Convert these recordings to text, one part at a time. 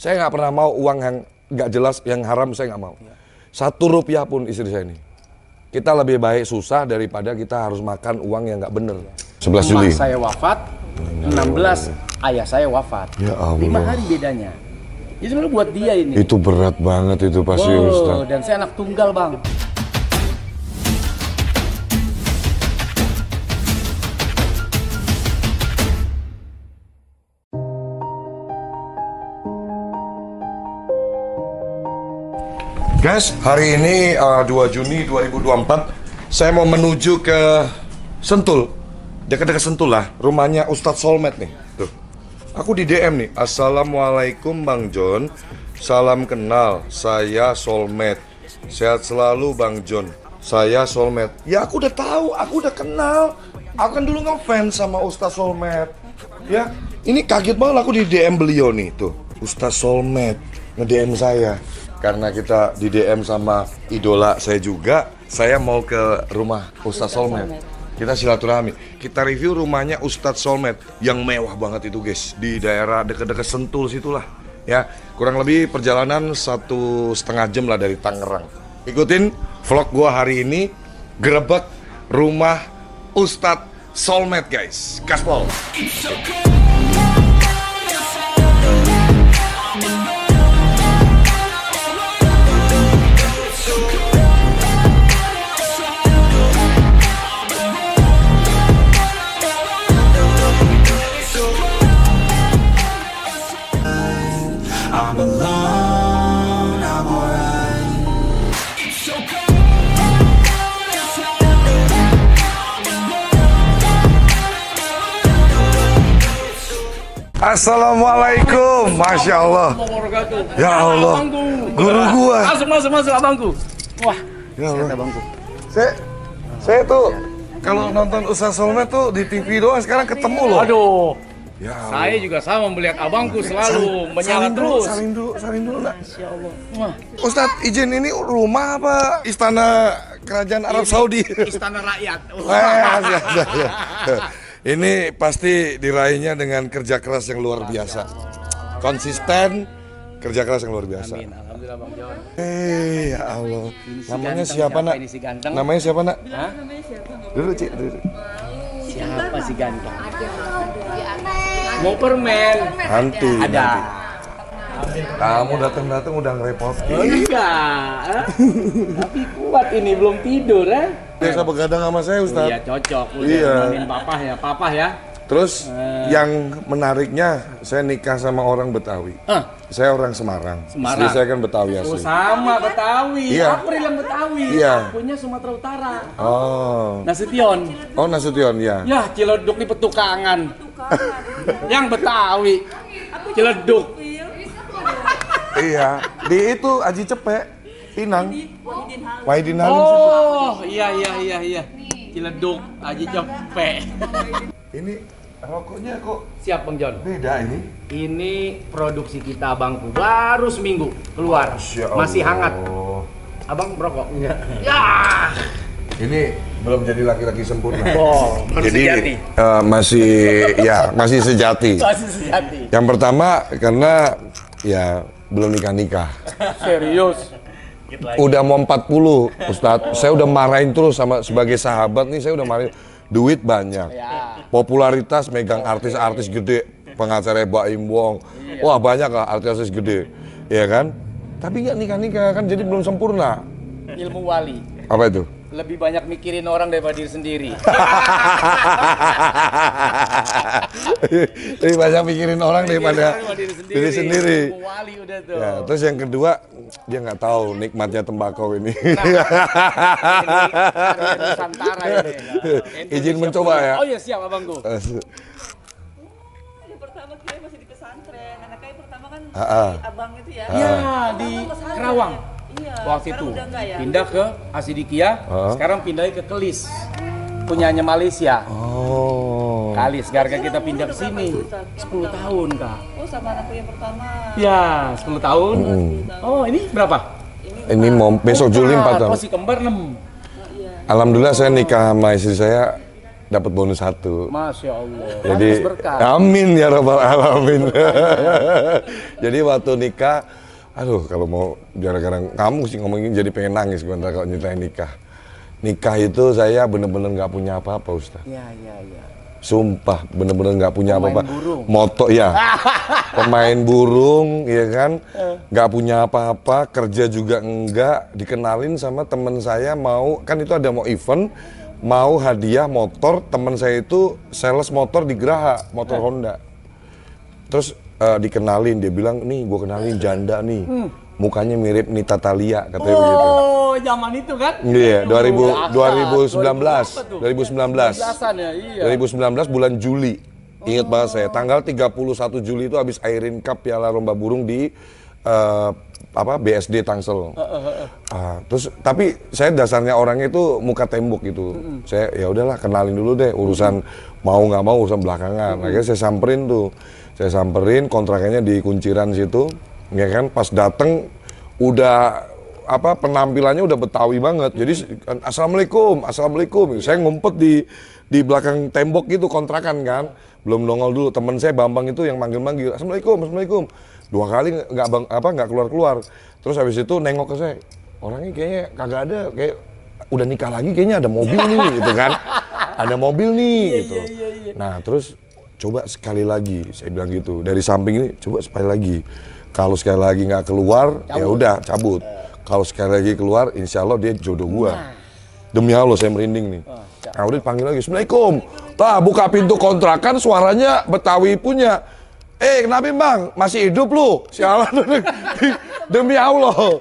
Saya nggak pernah mau uang yang nggak jelas, yang haram saya nggak mau. 1 rupiah pun istri saya ini. Kita lebih baik susah daripada kita harus makan uang yang nggak bener. 11 Juli. Emak saya wafat, 16 ayah saya wafat. Ya Allah. 5 hari bedanya. Jadi sebenarnya buat dia ini. Itu berat banget itu pasti Ustaz. Dan saya anak tunggal, Bang. Guys, hari ini 2 Juni 2024 saya mau menuju ke Sentul. Dekat-dekat Sentul lah, rumahnya Ustadz Solmed nih. Tuh. Aku di DM nih. Assalamualaikum Bang John. Salam kenal, saya Solmed. Sehat selalu Bang John. Saya Solmed. Ya aku udah tahu, aku udah kenal. Aku kan dulu ngefans sama Ustadz Solmed. Ya, ini kaget banget aku di DM beliau nih tuh. Ustadz Solmed nge-DM saya. Karena kita di DM sama idola saya juga, saya mau ke rumah Ustadz Solmed. Kita silaturahmi, kita review rumahnya Ustadz Solmed yang mewah banget itu guys, di daerah dekat-dekat Sentul situlah. Ya, kurang lebih perjalanan 1,5 jam lah dari Tangerang. Ikutin vlog gua hari ini, gerebek rumah Ustadz Solmed guys. Gaspol. Assalamualaikum, Masya Allah. Ya Allah, guru gua. Masuk abangku. Wah, ya Allah. Abangku. Saya tuh kalau nonton Ustadz Solmed tuh di TV doang, sekarang ketemu loh. Aduh. Ya Allah. Saya juga sama melihat abangku selalu menyala terus. Saling dulu nak. Masya Allah. Wah. Ustadz izin, ini rumah apa istana kerajaan Arab Saudi? Istana rakyat. Ini pasti diraihnya dengan kerja keras yang luar biasa. Konsisten, kerja keras yang luar biasa. Amin, alhamdulillah Bang John. Ya Allah. Si Namanya ganteng siapa nak? Ini si ganteng. Namanya siapa nak? Hah? Dulu Cik, dulu. Siapa si ganteng? Mau permen? Nanti. Ada. Kamu datang udah ngerepotin. Oh, enggak. Tapi kuat ini, belum tidur Biasa begadang sama saya Ustadz. Iya cocok, udah Iya. nemenin papa ya. Terus yang menariknya saya nikah sama orang Betawi. Saya orang Semarang. Istri saya kan Betawi Oh asli. sama Betawi. Iya. April yang Betawi. Iya. Punya Sumatera Utara. Oh. Nasution. Oh Nasution ya. Ya Ciledug di Petukangan. Yang Betawi. Ciledug. Iya. Di itu Aji Cepek. Pinang. Wahidin Halim. Oh iya. Ciledug, Aji Cepek. Ini rokoknya kok Siap Bang John. beda ini. Ini produksi kita abangku baru seminggu keluar. Masya Masih Allah. hangat. Abang merokok? Enggak. Ya. Ini belum jadi laki-laki sempurna. Oh, Jadi masih sejati. Masih sejati. Yang pertama karena ya belum nikah. Serius. Udah mau 40, Ustadz. Saya udah marahin terus sama sebagai sahabat nih, saya udah marahin. Duit banyak. Ya. Popularitas megang artis-artis gede, pengacara Baim Wong. Wah, banyak lah artis-artis gede. Iya kan? Tapi nggak nikah-nikah kan jadi belum sempurna. Ilmu wali. Apa itu? Lebih banyak mikirin orang daripada diri sendiri. Lebih banyak mikirin orang daripada diri sendiri. Ilmu wali udah tuh. Ya, terus yang kedua, dia nggak tahu nikmatnya tembakau ini. Nusantara ini. Izin mencoba ya. Oh iya siap abangku. Yang pertama saya masih di pesantren, anaknya yang pertama kan Ah. si abang itu ya. Ya di Kerawang. Iya. Waktu sekarang itu udah enggak ya? pindah ke Asidikia, sekarang pindahnya ke Kelis. Punyanya Malaysia. Oh. Kalis, gara-gara kita pindah ke sini 10 tahun, Kak. Oh sama anakku yang pertama. Ya, 10 tahun. Oh, ini berapa? Ini mau besok Juli 4 tahun. Masih kembar 6. Alhamdulillah saya nikah sama istri saya dapat bonus 1. Masya Allah. Jadi Pantas berkah. amin ya rabbal alamin. Jadi waktu nikah, aduh kalau mau gara-gara kamu sih ngomongin jadi pengen nangis gue ntar kalau nyeritain nikah. Nikah itu saya bener-bener nggak punya apa-apa Ustaz. Ya. Sumpah bener-bener nggak punya apa-apa. burung. Moto ya, pemain burung, ya kan, nggak punya apa-apa, kerja juga enggak. Dikenalin sama temen saya mau, kan itu ada mau event, mau hadiah motor. Temen saya itu sales motor di Geraha, motor Honda. Terus dikenalin, dia bilang nih, gue kenalin janda nih, mukanya mirip Nita Thalia, katanya begitu. Oh, zaman itu kan? Iya, 2019. 2019 ya, iya. 2019 bulan Juli. Ingat banget saya, tanggal 31 Juli itu habis Airin Cup Piala Lomba Burung di BSD Tangsel. Terus tapi saya dasarnya orangnya itu muka tembok gitu. Saya ya udahlah kenalin dulu deh, urusan mau nggak mau urusan belakangan. Akhirnya saya samperin tuh. Saya samperin, kontrakannya di Kunciran situ. Ya kan, pas dateng udah penampilannya udah Betawi banget. Jadi assalamualaikum. Saya ngumpet di belakang tembok gitu kontrakan kan. Belum nongol dulu. Temen saya Bambang itu yang manggil-manggil. Assalamualaikum. 2 kali nggak keluar. Terus habis itu nengok ke saya. Orangnya kayaknya kagak ada. Kayak udah nikah lagi kayaknya ada mobil nih gitu kan. Ada mobil nih gitu. Nah terus coba sekali lagi saya bilang gitu. Dari samping ini coba sekali lagi. Kalau sekali lagi nggak keluar, ya udah cabut. Kalau sekali lagi keluar, insya Allah dia jodoh gua. Demi Allah saya merinding nih. Nah udah dipanggil lagi, Assalamualaikum. Buka pintu kontrakan, suaranya Betawi punya. Kenapa bang? Masih hidup lu? Sialan. Demi Allah.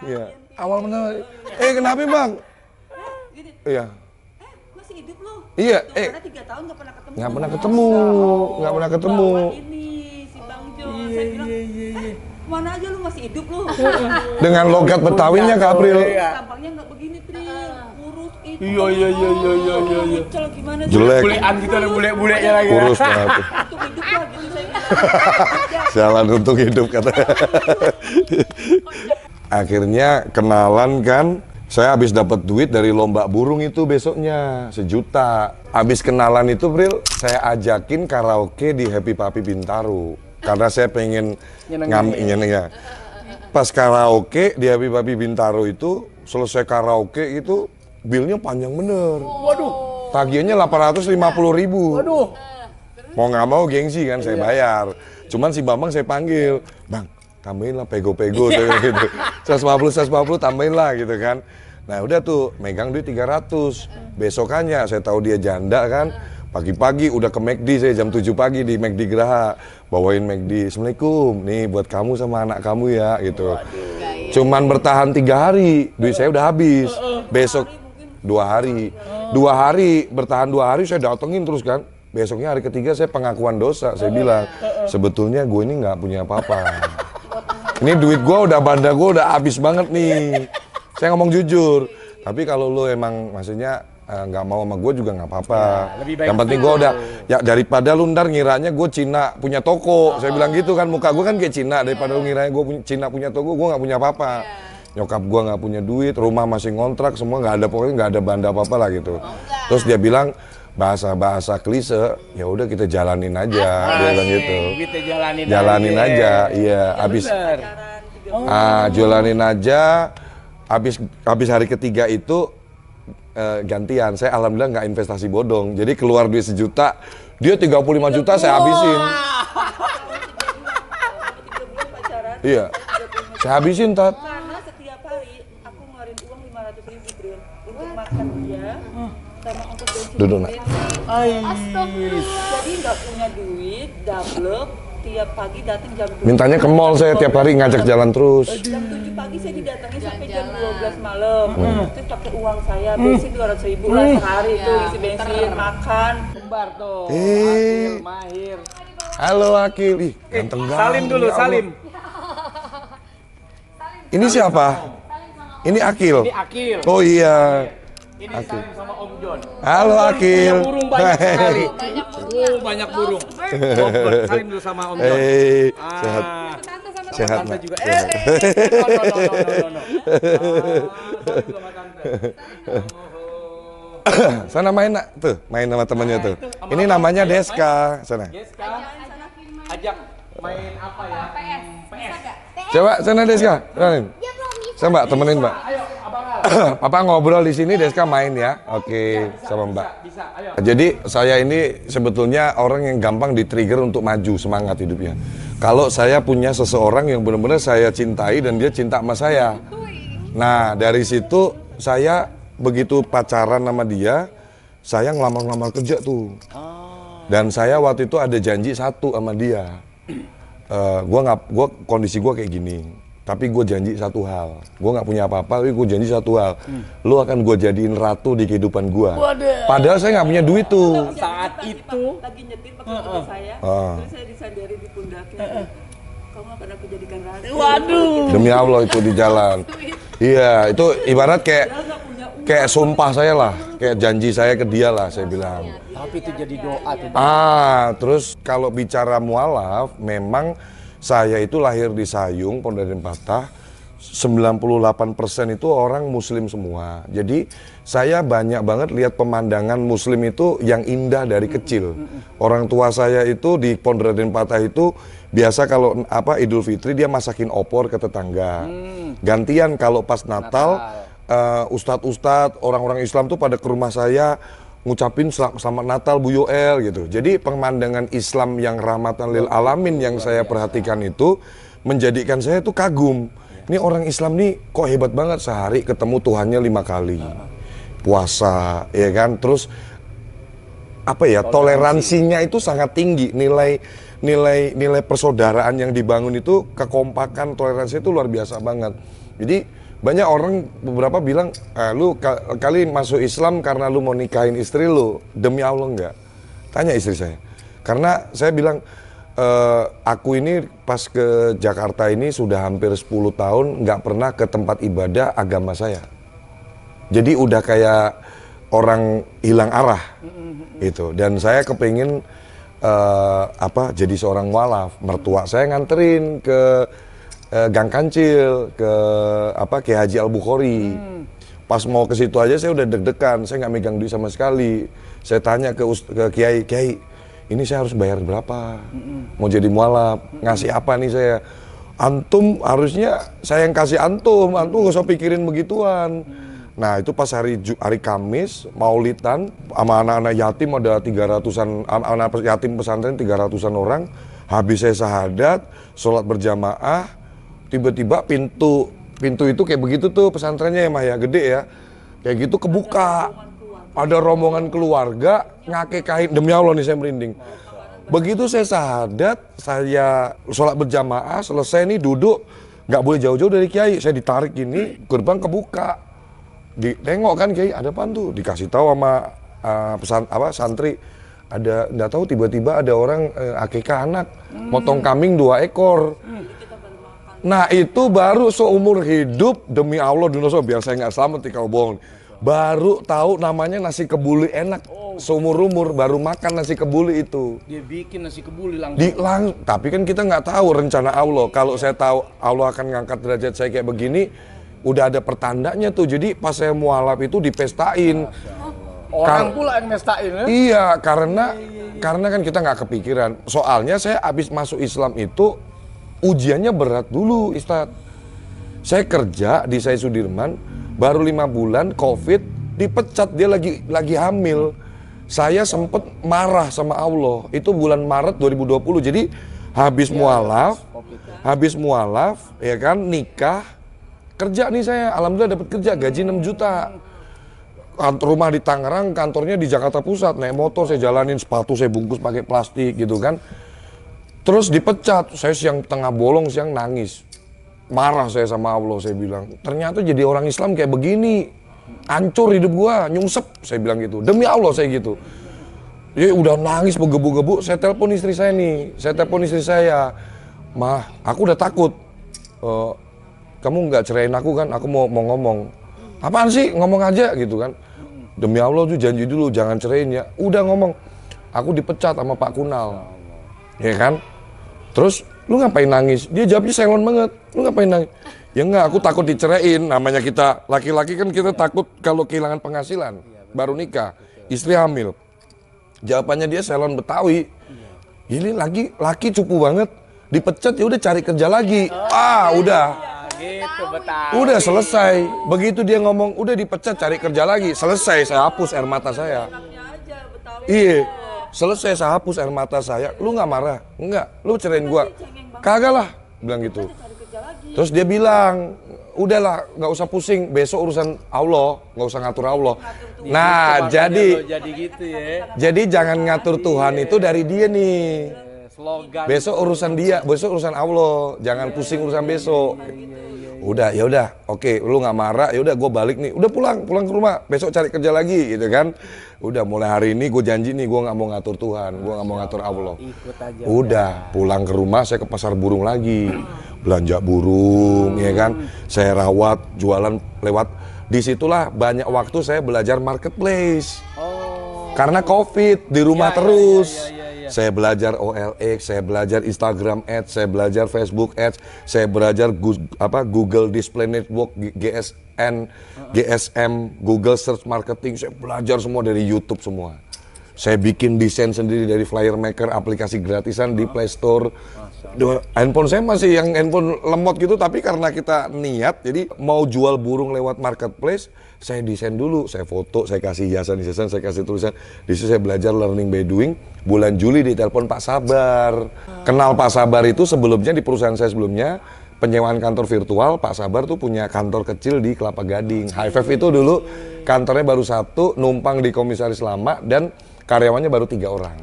Iya. Awal mana? Kenapa bang? Iya. Masih hidup lu? Iya. Karena 3 tahun nggak pernah ketemu. Nggak pernah ketemu. Bawa ini si Bang Jo. Saya bilang, mana aja lu masih hidup lu. Dengan logat Betawinya Kak April. Tampangnya nggak begini, Pril. Kurus itu. Iya. Kecil gimana sih? Jelek. Bulean gitu ada bule-bulenya lagi. Kurus banget. Untuk hidup lah gitu saya bilang. Jalan untuk hidup katanya. Akhirnya kenalan kan. Saya habis dapat duit dari lomba burung itu besoknya 1 juta. Habis kenalan itu Pril, saya ajakin karaoke di Happy Papi Bintaro. Karena saya pengen nyenengin. Pas karaoke di Happy Papi Bintaro itu, selesai karaoke itu bilnya panjang bener. Waduh. Tagihannya 850.000. Waduh. Mau nggak mau gengsi kan saya bayar. Cuman si Bambang saya panggil, Bang tambahin lah pego-pego saya bilang gitu. 150 tambahin lah gitu kan. Nah udah tuh megang duit 300. Besokannya saya tahu dia janda kan. Pagi-pagi udah ke McD saya jam 7 pagi di McD Geraha. Bawain McD. Assalamualaikum. Nih buat kamu sama anak kamu ya gitu. Cuman bertahan 3 hari. Duit saya udah habis. Besok 2 hari. 2 hari bertahan 2 hari saya datengin terus kan. Besoknya hari ketiga saya pengakuan dosa. Saya bilang sebetulnya gue ini nggak punya apa-apa. Ini duit gue udah banda gue udah habis banget nih. Saya ngomong jujur. Tapi kalau lo emang maksudnya nggak mau sama gue juga nggak apa-apa. Yang penting gue udah ya daripada lu ntar ngiranya gue Cina punya toko. Saya bilang gitu kan, muka gue kan kayak Cina. Daripada lu ngiranya gue Cina punya toko, gue nggak punya apa-apa. Nyokap gue nggak punya duit, rumah masih ngontrak, semua nggak ada, pokoknya nggak ada banda apa-apa lah gitu. Terus dia bilang bahasa klise, ya udah kita jalanin aja, dia bilang gitu. Kita jalanin aja, iya. Abis jalanin aja. Abis hari ketiga itu gantian. Saya alhamdulillah nggak investasi bodong. Jadi keluar duit 1 juta, dia 35 juta saya habisin. Iya, saya habisin Tat. Karena setiap hari aku ngeluarin uang 500.000 Bril untuk makan dia sama ongkos bensin. Duduk nak. Jadi nggak punya duit, double tiap pagi datang jam 7. Mintanya ke mall saya tiap hari ngajak jalan terus. Jam 7 pagi saya didatangi sampai jam 12 malam. Terus pakai uang saya bensin 200.000 lah sehari itu isi bensin, makan. Kembar tuh. Eh. Akil, Mahir. Halo Akil, ih ganteng banget. Salim dulu, ya Allah. salim. Ini siapa? Ini Akil. Ini Akil. Oh iya. Ini Akil. salim sama Om John. Halo Akil. Punya burung banyak sekali. Banyak burung. Salim dulu sama Om John. Sehat. Sama Sehat, tante Nak. juga. Sehat. No. Salim sama tante. Sana main nak, tuh main sama temennya tuh. Ini namanya Deska, sana. Deska, ajak main apa ya? PS. Coba sana Deska, main. Sama Mbak, temenin Mbak. Ayo, abang. Papa ngobrol di sini, Deska main ya. Oke, sama Mbak. Bisa, ayo. Jadi saya ini sebetulnya orang yang gampang di-trigger untuk maju semangat hidupnya. Kalau saya punya seseorang yang benar-benar saya cintai dan dia cinta sama saya. Nah, dari situ saya begitu pacaran sama dia, saya ngelamar-ngelamar kerja tuh. Dan saya waktu itu ada janji satu sama dia. Kondisi gua kayak gini. Tapi gue janji satu hal, gue nggak punya apa-apa, tapi gue janji satu hal, lo akan gue jadiin ratu di kehidupan gue. Padahal saya nggak punya duit tuh. Saat itu lagi nyetir pakai mobil saya, terus saya disandari di pundaknya. Kamu akan aku jadikan ratu. Waduh. Demi Allah itu di jalan. Iya, itu ibarat kayak sumpah saya lah, kayak janji saya ke dia lah, saya bilang. tapi itu jadi doa tuh. Terus kalau bicara mualaf, memang saya itu lahir di Sayung, Pondok Raden Patah. 98% itu orang muslim semua. Jadi saya banyak banget lihat pemandangan muslim itu yang indah dari kecil. Orang tua saya itu di Pondok Raden Patah itu biasa kalau Idul Fitri dia masakin opor ke tetangga. Gantian kalau pas Natal, ustadz-ustadz, orang-orang Islam tuh pada ke rumah saya ngucapin selamat Natal Bu Yoel gitu. Jadi pemandangan Islam yang rahmatan lil alamin yang saya perhatikan itu menjadikan saya tuh kagum. Ini orang Islam nih kok hebat banget, sehari ketemu Tuhannya 5 kali. Puasa, ya kan? Terus toleransinya itu sangat tinggi. Nilai persaudaraan yang dibangun itu, kekompakan, toleransi itu luar biasa banget. Jadi banyak orang beberapa bilang, lu kali masuk Islam karena lu mau nikahin istri lu. Demi Allah enggak. Tanya istri saya. Karena saya bilang, aku ini pas ke Jakarta ini sudah hampir 10 tahun nggak pernah ke tempat ibadah agama saya. Jadi udah kayak orang hilang arah gitu. Dan saya kepingin jadi seorang mualaf. Mertua saya nganterin ke Gang Kancil, ke Kiai Haji Al Bukhari. Pas mau ke situ aja saya udah deg-degan, saya nggak megang duit sama sekali. Saya tanya ke Kiai, ini saya harus bayar berapa? Mau jadi mualaf, ngasih apa nih saya? Antum harusnya saya yang kasih antum nggak usah pikirin begituan. Nah itu pas hari Kamis, Maulidan, sama anak-anak yatim ada 300-an, anak yatim pesantren 300-an orang. Habis saya syahadat, sholat berjamaah, tiba-tiba pintu itu kayak begitu tuh pesantrennya ya Mah ya, gede ya. Kayak gitu kebuka. Ada rombongan keluarga ngakekain, demi Allah nih saya merinding. Begitu saya syahadat, saya sholat berjamaah, selesai nih duduk, nggak boleh jauh-jauh dari Kiai. Saya ditarik gini, gerbang kebuka. Tengok kan Kiai, ada apaan tuh? Dikasih tahu sama santri. Ada, nggak tahu tiba-tiba ada orang akikah anak, motong kambing 2 ekor. Nah itu baru seumur hidup, demi Allah dinosaurus, biar saya nggak selamat nih kalau bohong. Baru tahu namanya nasi kebuli enak. Seumur umur baru makan nasi kebuli itu. Dia bikin nasi kebuli langsung. Tapi kan kita nggak tahu rencana Allah. Kalau saya tahu Allah akan ngangkat derajat saya kayak begini, udah ada pertandanya tuh. Jadi pas saya mualaf itu dipestain. Orang pula yang mestain ya? Iya, karena kan kita nggak kepikiran. Soalnya saya habis masuk Islam itu ujiannya berat dulu, Ustadz. Saya kerja di Saya Sudirman, baru 5 bulan COVID, dipecat, dia lagi hamil. Saya sempet marah sama Allah. Itu bulan Maret 2020. Jadi habis mualaf, ya kan, nikah, kerja nih saya. Alhamdulillah dapat kerja, gaji 6 juta. Rumah di Tangerang, kantornya di Jakarta Pusat. Naik motor saya jalanin, sepatu saya bungkus pakai plastik gitu kan. Terus dipecat, saya siang tengah bolong, siang nangis. Marah saya sama Allah, saya bilang. Ternyata jadi orang Islam kayak begini. Hancur hidup gua, nyungsep, saya bilang gitu. Demi Allah saya gitu. Dia udah nangis menggebu-gebu, saya telepon istri saya nih. Mah, aku udah takut. Kamu nggak ceraiin aku kan? Aku mau ngomong. Apaan sih? Ngomong aja gitu kan. Demi Allah tuh janji dulu, jangan ceraiin ya. Udah ngomong. Aku dipecat sama Pak Kunal. Ya kan? Terus, lu ngapain nangis? Dia jawabnya sengon banget. Lu ngapain nangis? Ya enggak, aku takut diceraiin. Namanya kita laki-laki kan kita takut kalau kehilangan penghasilan. baru nikah, istri hamil. Jawabannya dia salon Betawi. Ini laki cupu banget, dipecat ya udah cari kerja lagi. Udah. Gitu Betawi. Udah selesai. Begitu dia ngomong udah dipecat cari kerja lagi, selesai saya hapus air mata saya. Enaknya aja Betawi. Iya. Selesai saya hapus air mata saya. Lu nggak marah? Enggak. Lu cerain gua. Kagak lah, bilang gitu. Cari kerja lagi. Terus dia bilang, udahlah, nggak usah pusing. Besok urusan Allah, nggak usah ngatur Allah. Nah, jadi gitu ya. jadi jangan ngatur Tuhan itu dari dia nih. Slogan. Besok urusan dia, besok urusan Allah. Jangan pusing urusan besok. Udah, ya udah, oke, lu nggak marah, ya udah, gue balik nih, udah pulang ke rumah, besok cari kerja lagi, gitu kan? Udah mulai hari ini gue janji nih, gue nggak mau ngatur Tuhan, gue nggak mau ngatur Allah. Ikut aja. Udah, pulang ke rumah, saya ke pasar burung lagi, belanja burung, ya kan? Saya rawat, jualan lewat. Disitulah banyak waktu saya belajar marketplace. Karena COVID di rumah terus. Saya belajar OLX, saya belajar Instagram Ads, saya belajar Facebook Ads, saya belajar Google Display Network, GSN, GSM, Google Search Marketing, saya belajar semua dari YouTube semua. Saya bikin desain sendiri dari Flyer Maker, aplikasi gratisan di Play Store. Handphone saya masih yang handphone lemot gitu, tapi karena kita niat, jadi mau jual burung lewat marketplace, saya desain dulu, saya foto, saya kasih hiasan, saya kasih tulisan. Di situ saya belajar learning by doing. Bulan Juli ditelepon Pak Sabar. Kenal Pak Sabar itu sebelumnya di perusahaan saya sebelumnya, penyewaan kantor virtual. Pak Sabar tuh punya kantor kecil di Kelapa Gading. High Five itu dulu kantornya baru 1, numpang di komisaris lama, dan karyawannya baru 3 orang.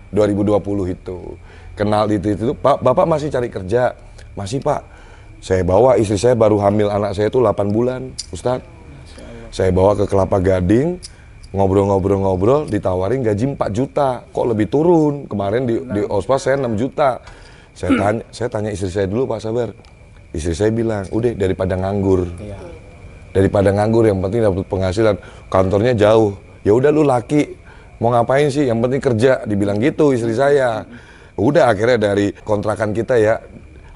2020 itu. Kenal itu, Pak, Bapak masih cari kerja? Masih Pak. Saya bawa istri saya baru hamil anak saya itu 8 bulan, Ustadz. Saya bawa ke Kelapa Gading, ngobrol-ngobrol, ditawarin gaji 4 juta. Kok lebih turun? Kemarin di Ospas saya 6 juta. Saya tanya istri saya dulu, Pak Sabar. Istri saya bilang, udah daripada nganggur. Daripada nganggur, yang penting dapat penghasilan. Kantornya jauh. Ya udah lu laki, mau ngapain sih? Yang penting kerja. Dibilang gitu istri saya. Udah akhirnya dari kontrakan kita ya,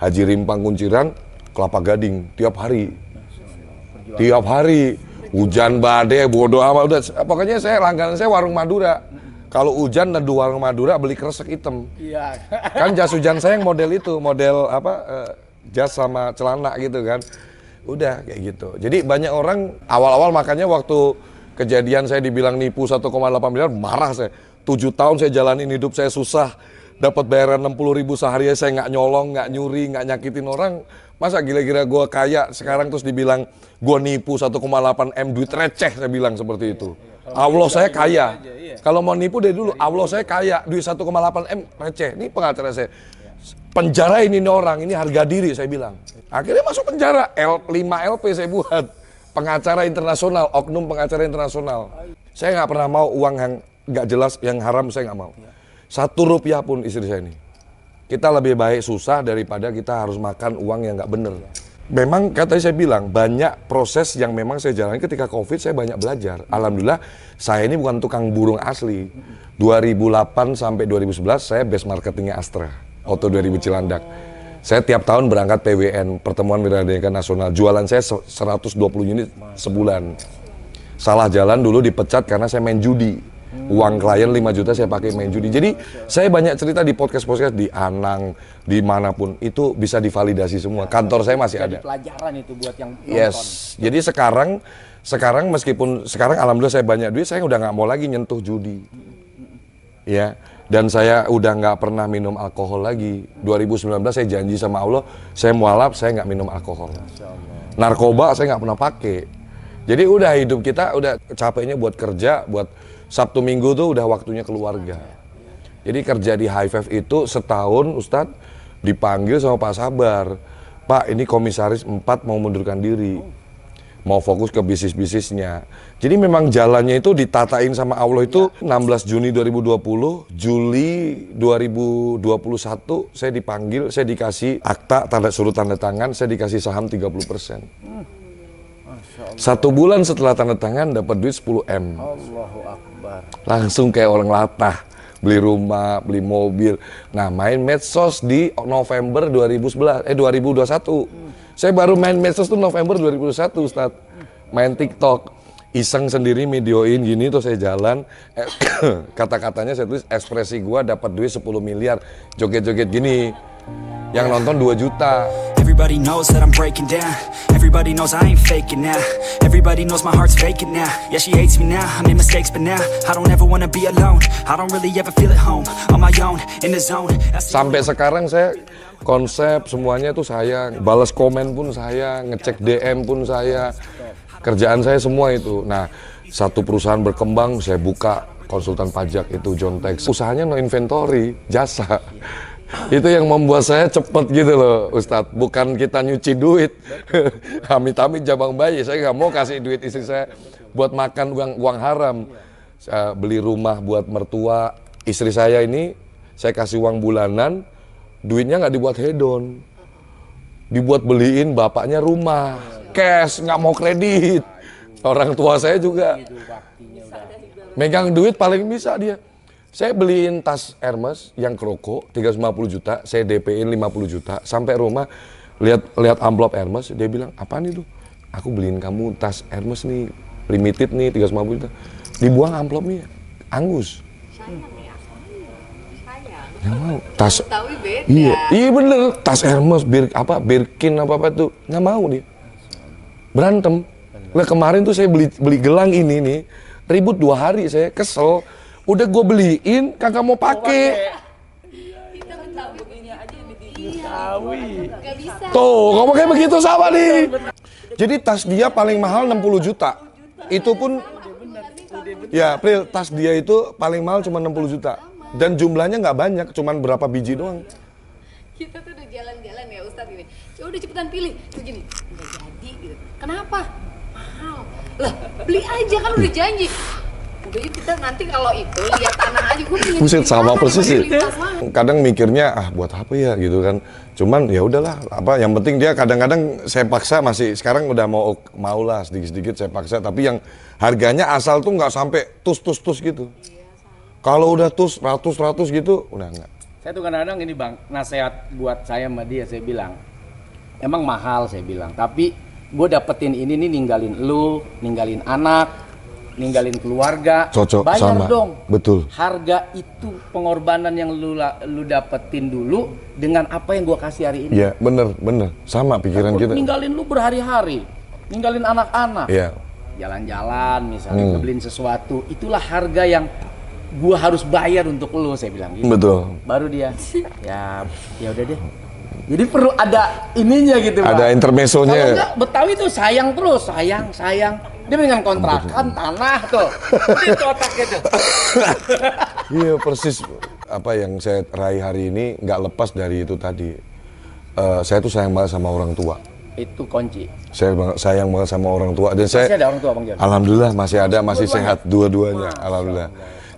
Haji Rimpang Kunciran, Kelapa Gading, tiap hari. Tiap hari. Hujan badai, bodo amat. Udah, pokoknya langganan saya warung Madura. Kalau hujan neduh warung Madura, beli kresek hitam. Iya. Kan jas hujan saya yang model itu, model jas sama celana gitu kan. Udah kayak gitu. Jadi banyak orang awal-awal, makanya waktu kejadian saya dibilang nipu 1,8 miliar, marah saya. 7 tahun saya jalanin hidup saya susah. Dapat bayaran 60.000 sehari, saya nggak nyolong, nggak nyuri, nggak nyakitin orang. Masa gila-gila gue kaya sekarang terus dibilang gue nipu 1,8 M duit receh, saya bilang seperti itu. Allah saya kaya. Kalau mau nipu dari dulu, Allah saya kaya, duit 1,8 M receh. Ini pengacara saya. Penjara ini orang, ini harga diri saya bilang. Akhirnya masuk penjara, 5 LP saya buat. Pengacara internasional, oknum pengacara internasional. Saya nggak pernah mau uang yang nggak jelas, yang haram saya nggak mau. 1 rupiah pun istri saya ini. Kita lebih baik susah daripada kita harus makan uang yang nggak bener. Memang katanya saya bilang, banyak proses yang memang saya jalani ketika COVID, saya banyak belajar. Alhamdulillah, saya ini bukan tukang burung asli. 2008 sampai 2011, saya base marketingnya Astra, Auto 2000 Cilandak. Saya tiap tahun berangkat PWN, Pertemuan Wirausaha Nasional. Jualan saya 120 unit sebulan. Salah jalan dulu dipecat karena saya main judi. Uang klien 5 juta saya pakai main judi. Jadi saya banyak cerita di podcast-podcast di Anang, dimanapun itu bisa divalidasi semua. Kantor saya masih ada. Pelajaran itu buat yang nonton. Yes. Jadi sekarang meskipun sekarang alhamdulillah saya banyak duit, saya udah nggak mau lagi nyentuh judi. Ya. Dan saya udah nggak pernah minum alkohol lagi. 2019 saya janji sama Allah, saya mualaf, saya nggak minum alkohol. Narkoba saya nggak pernah pakai. Jadi udah hidup kita udah capeknya buat kerja, buat Sabtu Minggu tuh udah waktunya keluarga. Jadi kerja di High Five itu setahun, Ustadz, dipanggil sama Pak Sabar. Pak, ini komisaris 4 mau mundurkan diri. Mau fokus ke bisnis-bisnisnya. Jadi memang jalannya itu ditatain sama Allah itu 16 Juni 2020, Juli 2021 saya dipanggil, saya dikasih akta, suruh tanda tangan, saya dikasih saham 30%. 1 bulan setelah tanda tangan dapat duit 10 M. Allahu Akbar. Langsung kayak orang latah, beli rumah, beli mobil. Nah, main medsos di November 2021. Saya baru main medsos tuh November 2021, Ustadz. Main TikTok. iseng sendiri videoin gini tuh saya jalan, kata-katanya saya tulis ekspresi gua dapat duit 10 miliar, joget-joget gini. Yang nonton 2 juta. Everybody knows that I'm breaking down. Everybody knows I ain't faking now. Everybody knows my heart's vacant now. Yeah, she hates me now. I made mistakes, but now I don't ever wanna be alone. I don't really ever feel at home. On my own, in the zone. Sampai sekarang saya konsep semuanya tuh saya, balas komen pun saya, ngecek DM pun saya, kerjaan saya semua itu. Nah, satu perusahaan berkembang, saya buka konsultan pajak itu John Tax. Usahanya no inventory, jasa. Itu yang membuat saya cepet gitu loh, Ustadz. Bukan kita nyuci duit, amit-amit jabang bayi. Saya nggak mau kasih duit istri saya buat makan uang haram. Saya beli rumah buat mertua istri saya ini, saya kasih uang bulanan, duitnya nggak dibuat hedon, dibuat beliin bapaknya rumah, cash, nggak mau kredit. Orang tua saya juga megang duit paling bisa dia. Saya beliin tas Hermes yang kroko 350 juta, saya DP-in 50 juta, sampai rumah lihat amplop Hermes, dia bilang, "Apaan itu?" "Aku beliin kamu tas Hermes nih, limited nih 350 juta." Dibuang amplopnya, angus. Sayang ya, sayang. Nggak mau. Tas Tapi beda. Iya bener, tas Hermes, Birkin apa tuh, nggak mau dia. Berantem. Nah kemarin tuh saya beli gelang ini nih, ribut 2 hari, saya kesel. Udah gue beliin, kagak mau pakai. Kita Betawi Begini aja nggak bisa. Tuh, kamu kayak begitu sama nih. Jadi tas dia paling mahal 60 juta. Itu pun, ya Pril, tas dia itu paling mahal cuma 60 juta. Dan jumlahnya nggak banyak, cuman berapa biji doang. Kita tuh udah jalan-jalan ya Ustadz ini. Coba udah cepetan pilih. Tuh gini, nggak jadi gitu. Kenapa? Mahal. Lah, beli aja kan udah janji. Udah yuk kita nanti kalau itu lihat tanah aja gue pengen. Buset, sama tanah, persis sih. beli tas mahal. Kadang mikirnya buat apa ya gitu kan. Cuman ya udahlah, yang penting dia kadang-kadang saya paksa, masih sekarang udah mau lah sedikit-sedikit saya paksa, tapi yang harganya asal tuh nggak sampai tus gitu. Kalau udah tus ratus gitu udah enggak. Saya tuh kadang-kadang ini Bang, nasihat buat saya sama dia, saya bilang emang mahal, saya bilang, tapi gue dapetin ini nih, ninggalin lu, ninggalin anak, ninggalin keluarga, Cocok bayar sama. dong. Betul. Harga itu pengorbanan yang lu dapetin dulu dengan apa yang gua kasih hari ini. Iya, bener, sama pikiran kita. Ninggalin lu berhari-hari, ninggalin anak-anak, Iya. jalan-jalan misalnya, beliin sesuatu, itulah harga yang gua harus bayar untuk lu, saya bilang gitu. Betul. Baru dia, ya udah deh. Jadi perlu ada ininya gitu, Bang. Ada intermezzonya. Kalau enggak, Betawi tuh sayang terus, sayang. Dia dengan kontrakan tanah tuh. Itu otaknya tuh. Iya persis apa yang saya raih hari ini nggak lepas dari itu tadi. Saya tuh sayang banget sama orang tua. Itu kunci. Saya sayang banget sama orang tua dan Masih ada orang tua, Bang Jon? Alhamdulillah masih ada, masih sehat dua-duanya. Alhamdulillah.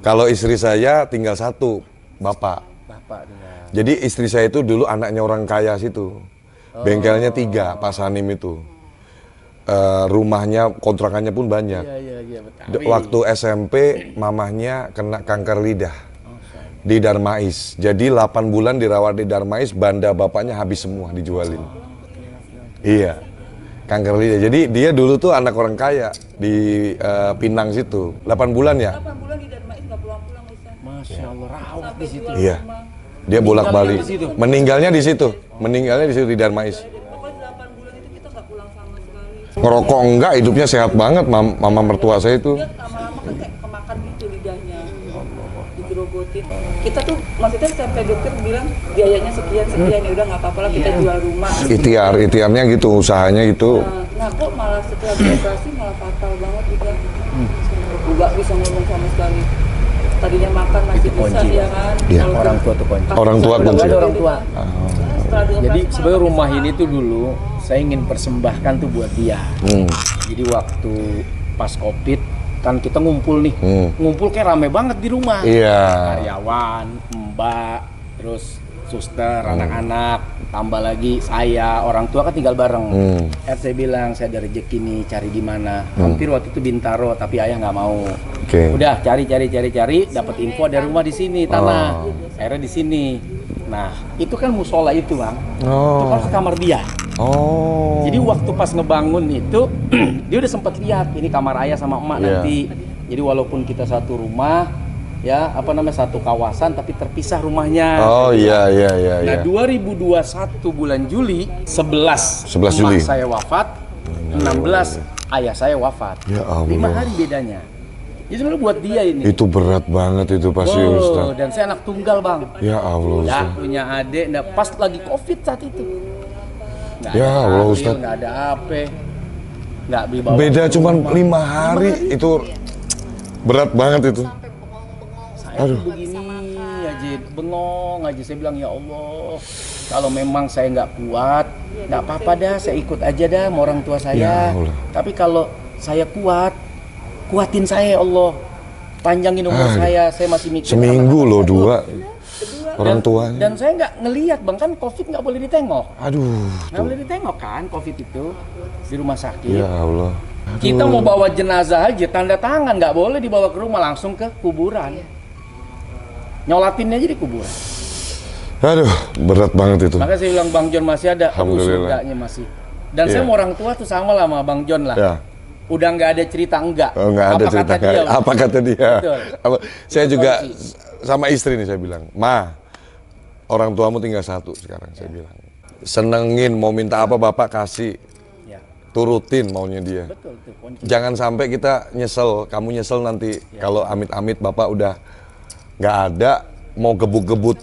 Kalau istri saya tinggal satu, bapak. Jadi istri saya itu dulu anaknya orang kaya situ. Bengkelnya 3, Pak Sanim itu. Rumahnya, kontrakannya pun banyak. Iya, Betawi. Waktu SMP, mamahnya kena kanker lidah di Darmais. Jadi 8 bulan dirawat di Darmais, banda bapaknya habis semua, dijualin. Iya, kanker lidah. Jadi dia dulu tuh anak orang kaya di Pinang situ. 8 bulan ya? 8 bulan di Darmais nggak pulang-pulang Ustaz. Masya Allah, rawat di situ. Iya. Dia bolak-balik. di situ? Meninggalnya di situ di Darmais. Pokoknya 8 bulan itu kita nggak pulang sama sekali. Ngerokok enggak, hidupnya sehat banget. Mama mertua saya itu. Dia lama-lama kan kayak kemakan gitu lidahnya, digerogotin. Kita tuh maksudnya sampai dokter bilang biayanya sekian ya udah nggak apa-apa lah kita jual rumah. Ikhtiarnya gitu, usahanya gitu. Nah kok malah setelah dioperasi malah fatal banget juga. Nggak bisa ngomong sama sekali. Tadinya makan masih bisa ya kan. Iya. Kalau Orang tua tuh kunci. Orang tua Udah kunci. nggak ada orang tua. setelah dioperasi Jadi malah sebenarnya rumah bisa. ini tuh dulu saya ingin persembahkan tuh buat dia. Jadi waktu pas Covid kan kita ngumpul nih, ngumpul kayak rame banget di rumah. Iya. Karyawan, mbak, terus suster, anak-anak, tambah lagi saya, orang tua kan tinggal bareng. Saya bilang saya ada rezeki nih, cari di mana. Hampir waktu itu Bintaro, tapi ayah nggak mau. Oke. Udah cari, dapat info ada rumah di sini tanah. Akhirnya di sini. Nah, itu kan musola itu, Bang. Itu kan kamar dia. Oh. Jadi waktu pas ngebangun itu dia udah sempat lihat ini kamar ayah sama emak Iya. nanti. Jadi walaupun kita satu rumah, ya apa namanya satu kawasan tapi terpisah rumahnya. Oh iya. Nah 2021 bulan Juli 11 11 Juli. emak saya wafat, 16 ayah saya wafat. Ya Allah. 5 hari bedanya. Jadi sebenarnya buat dia ini. Itu berat banget itu pasti Ustaz. Dan saya anak tunggal bang. Ya Allah Ya Ustaz. punya adik, nah, pas lagi COVID saat itu. Nggak Ya ada Allah, mobil, Ustaz. nggak ada HP, nggak beli bawang. Beda cuman rumah. 5 hari itu berat banget itu. Sampai bengong-bengong. Saya Aduh. tuh begini aja, bengong aja. Saya bilang ya Allah, kalau memang saya nggak kuat, nggak apa-apa dah, saya ikut aja dah sama orang tua Ya saya. Allah. Tapi kalau saya kuat, kuatin saya ya Allah, panjangin umur saya masih mikir. Seminggu anak-anak loh saya. 2 orang tuanya. Dan saya nggak ngelihat bang, kan COVID nggak boleh ditengok. Aduh. Nggak boleh ditengok kan COVID itu di rumah sakit. Ya Allah. Aduh. Kita mau bawa jenazah aja, tanda tangan nggak boleh dibawa ke rumah, langsung ke kuburan. Nyolatinnya aja di kuburan. Aduh, berat banget itu. Makanya saya bilang Bang John masih ada, Alhamdulillah. surganya masih. Dan Iya. saya mau orang tua tuh sama lah sama Bang John lah. Ya. Udah nggak ada cerita enggak. Oh, nggak ada Apa cerita kata dia, apa kata dia. Betul. Saya juga Kondisi. sama istri nih saya bilang, Ma, orang tuamu tinggal satu sekarang saya bilang. Senengin mau minta apa bapak kasih, Ya, turutin maunya dia. betul tuh kunci. Jangan sampai kita nyesel, kamu nyesel nanti kalau amit-amit bapak udah nggak ada, mau gebuk-gebut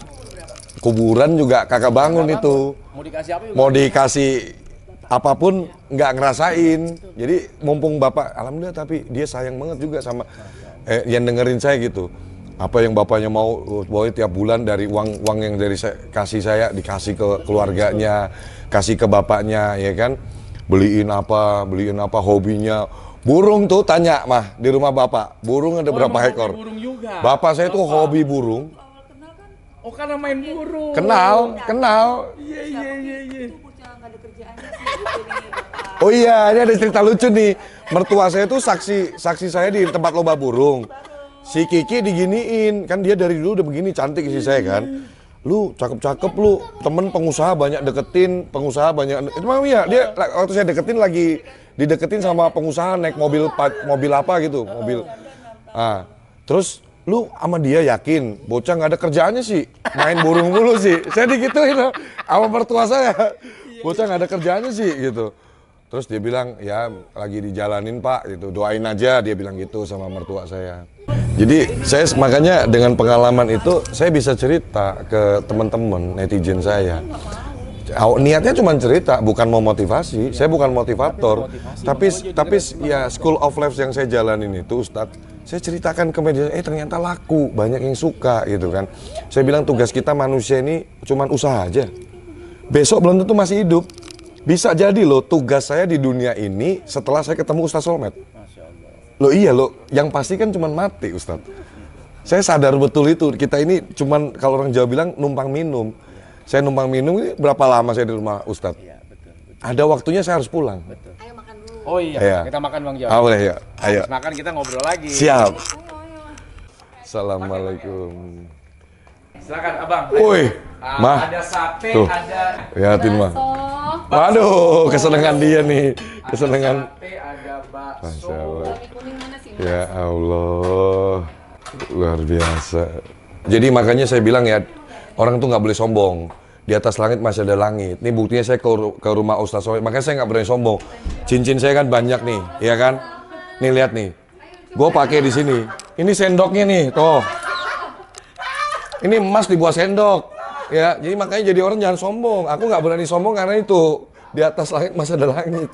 kuburan juga kakak bangun itu. Mau dikasih apa juga? Mau dikasih apapun nggak ngerasain. Jadi mumpung bapak, alhamdulillah tapi dia sayang banget juga sama yang dengerin saya gitu. Apa yang bapaknya mau, pokoknya tiap bulan dari uang yang dari saya, kasih saya dikasih ke keluarganya, kasih ke bapaknya, ya kan. Beliin apa hobinya. Burung tuh tanya mah di rumah bapak, burung ada berapa emang ekor? hobi burung juga. Bapak saya tuh hobi burung. Oh karena main burung. Kenal. Iya. Itu bocah nggak ada kerjaannya sih gitu nih Bapak. Oh iya, ini ada cerita lucu nih. Mertua saya tuh saksi saya di tempat lomba burung. Si Kiki diginiin, kan dia dari dulu udah begini cantik si saya kan. Lu cakep-cakep lu, temen pengusaha banyak deketin, itu memang iya, dia waktu saya deketin lagi dideketin sama pengusaha naik mobil apa gitu, mobil. Ah, terus lu sama dia yakin bocah nggak ada kerjaannya sih, main burung mulu sih. Saya digituin loh, sama mertua saya. Bocah nggak ada kerjaannya sih gitu. Terus dia bilang ya lagi dijalanin pak gitu, doain aja dia bilang gitu sama mertua saya. Jadi saya makanya dengan pengalaman itu saya bisa cerita ke teman-teman netizen saya. Niatnya cuma cerita, bukan mau motivasi. Saya bukan motivator, tapi ya School of Life yang saya jalanin itu Ustadz, saya ceritakan ke media, ternyata laku, banyak yang suka gitu kan. Saya bilang tugas kita manusia ini cuma usaha aja. Besok belum tentu masih hidup. Bisa jadi loh tugas saya di dunia ini setelah saya ketemu Ustadz Solmed. Loh iya loh, yang pasti kan cuma mati Ustadz. Saya sadar betul itu, kita ini cuman kalau orang Jawa bilang numpang minum. Saya numpang minum ini berapa lama saya di rumah Ustadz? Iya, betul. Ada waktunya saya harus pulang. Ayo makan dulu. Oh iya, Iya. kita makan Bang John. Ah, boleh ya, ayo. Habis makan kita ngobrol lagi. Siap. Assalamualaikum. Silakan Abang. Woi, Mah. Ada sate, Tuh. ada Lihatin mah. So, Waduh, kesenangan dia nih. Kesenangan. sate, ada bakso. Masya Allah. mie kuning mana sih? Mas? Ya Allah, luar biasa. Jadi makanya saya bilang ya, orang tuh nggak boleh sombong. Di atas langit masih ada langit. Ini buktinya saya ke rumah Ustadz Solmed, makanya saya nggak berani sombong. Cincin saya kan banyak nih, ya kan? Nih lihat nih, gue pakai di sini. Ini sendoknya nih, tuh. Ini emas dibuat sendok, ya. Jadi makanya jadi orang jangan sombong. Aku nggak berani sombong karena itu di atas langit masih ada langit.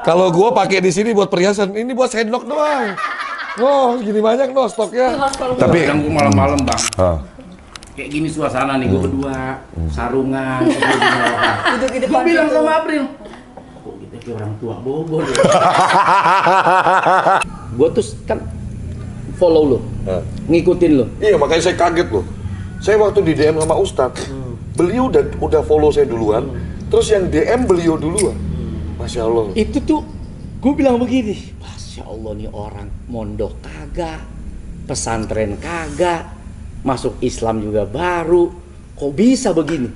Kalau gue pakai di sini buat perhiasan, ini buat sendok doang. Oh, gini banyak no stoknya. Tapi ganggu malam-malam Bang. ah, Kayak gini suasana nih, gue berdua, sarungan, Duduk di gue depan bilang pintu. sama April, kok kita kayak orang tua Bogor ya? Gue tuh kan follow lo, ngikutin lo. iya makanya saya kaget loh. Saya waktu di DM sama Ustadz, beliau udah follow saya duluan, terus yang DM beliau duluan. Masya Allah. Itu tuh, gue bilang begini, Masya Allah nih orang mondok kagak, pesantren kagak, masuk Islam juga baru, kok bisa begini?